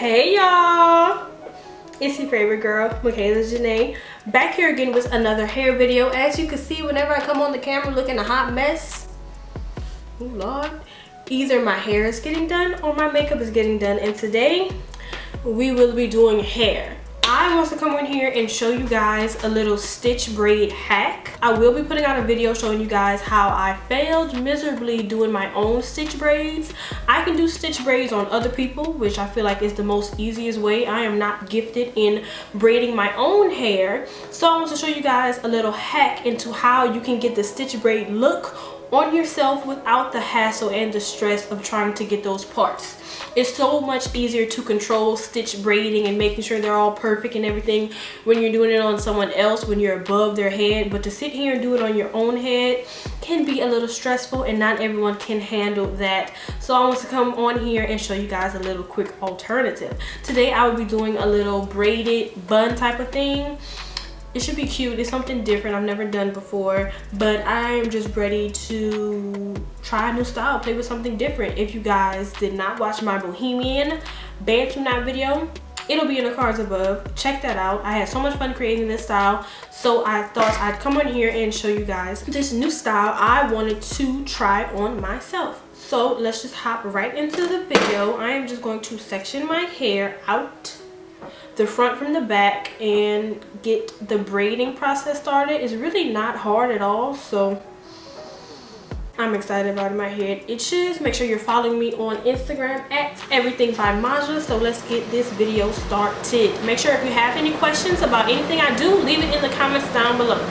Hey y'all, it's your favorite girl, Michaela Janae, back here again with another hair video. As you can see, whenever I come on the camera looking a hot mess, oh Lord, either my hair is getting done or my makeup is getting done. And today we will be doing hair. I want to come in here and show you guys a little stitch braid hack. I will be putting out a video showing you guys how I failed miserably doing my own stitch braids. I can do stitch braids on other people, which I feel like is the most easiest way. I am not gifted in braiding my own hair. So I want to show you guys a little hack into how you can get the stitch braid look on yourself without the hassle and the stress of trying to get those parts. It's so much easier to control stitch braiding and making sure they're all perfect and everything when you're doing it on someone else, when you're above their head. But to sit here and do it on your own head can be a little stressful, and not everyone can handle that. So I want to come on here and show you guys a little quick alternative. Today I will be doing a little braided bun type of thing. It should be cute. It's something different I've never done before, but I am just ready to try a new style, play with something different. If you guys did not watch my Bohemian Bantu knot video, it'll be in the cards above. Check that out. I had so much fun creating this style, so I thought I'd come on here and show you guys this new style I wanted to try on myself. So let's just hop right into the video. I am just going to section my hair out the front from the back and get the braiding process started. It's really not hard at all, so I'm excited about it. My head itches. Make sure you're following me on Instagram at everything by Maja. So let's get this video started. Make sure if you have any questions about anything I do, leave it in the comments down below.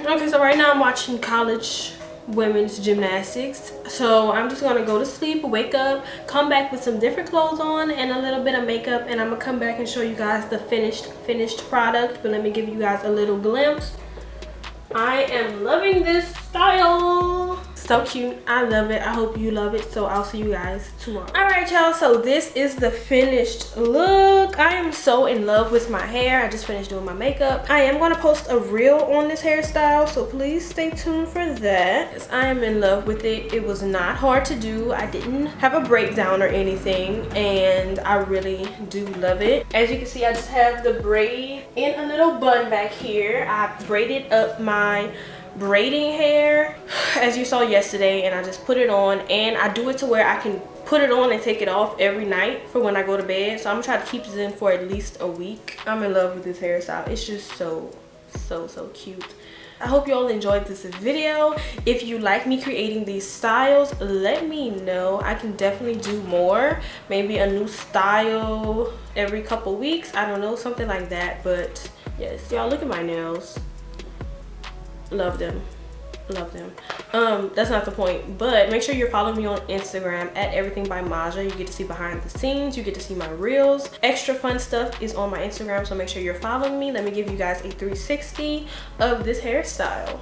Okay, so right now I'm watching college women's gymnastics, so I'm just gonna go to sleep, wake up, come back with some different clothes on and a little bit of makeup, and I'm gonna come back and show you guys the finished product. But let me give you guys a little glimpse. I am loving this style. So cute. I love it. I hope you love it. So I'll see you guys tomorrow. All right, y'all, so this is the finished look. I am so in love with my hair. I just finished doing my makeup. I am going to post a reel on this hairstyle, so please stay tuned for that. Yes, I am in love with it. It was not hard to do. I didn't have a breakdown or anything, and I really do love it. As you can see, I just have the braid in a little bun back here. I braided up my braiding hair as you saw yesterday, and I just put it on, and I do it to where I can put it on and take it off every night for when I go to bed. So I'm gonna try to keep this in for at least a week. I'm in love with this hairstyle. It's just so cute. I hope you all enjoyed this video. If you like me creating these styles, let me know. I can definitely do more, maybe a new style every couple weeks, I don't know, something like that. But yes, y'all, look at my nails. Love them, love them. That's not the point, but make sure you're following me on Instagram at everything by Maja. You get to see behind the scenes, you get to see my reels. Extra fun stuff is on my Instagram, so make sure you're following me. Let me give you guys a 360 of this hairstyle.